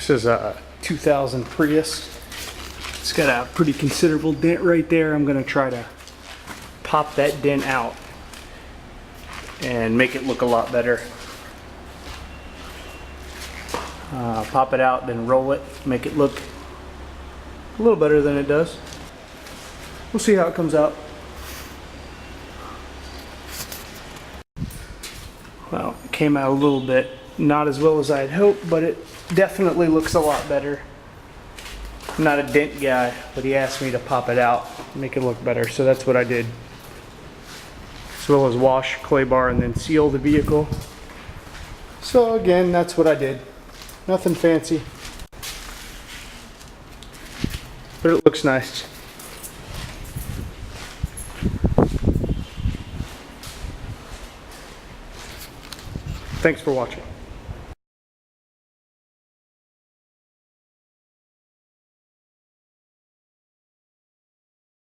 This is a 2000 Prius. It's got a pretty considerable dent right there. I'm gonna try to pop that dent out and make it look a lot better. Pop it out, then roll it, make it look a little better than it does. We'll see how it comes out. Well, it came out a little bit, not as well as I had hoped, but it definitely looks a lot better. I'm not a dent guy, but he asked me to pop it out, make it look better, so that's what I did. As well as wash clay bar and then seal the vehicle. So again, that's what I did. Nothing fancy, but it looks nice. Thanks for watching.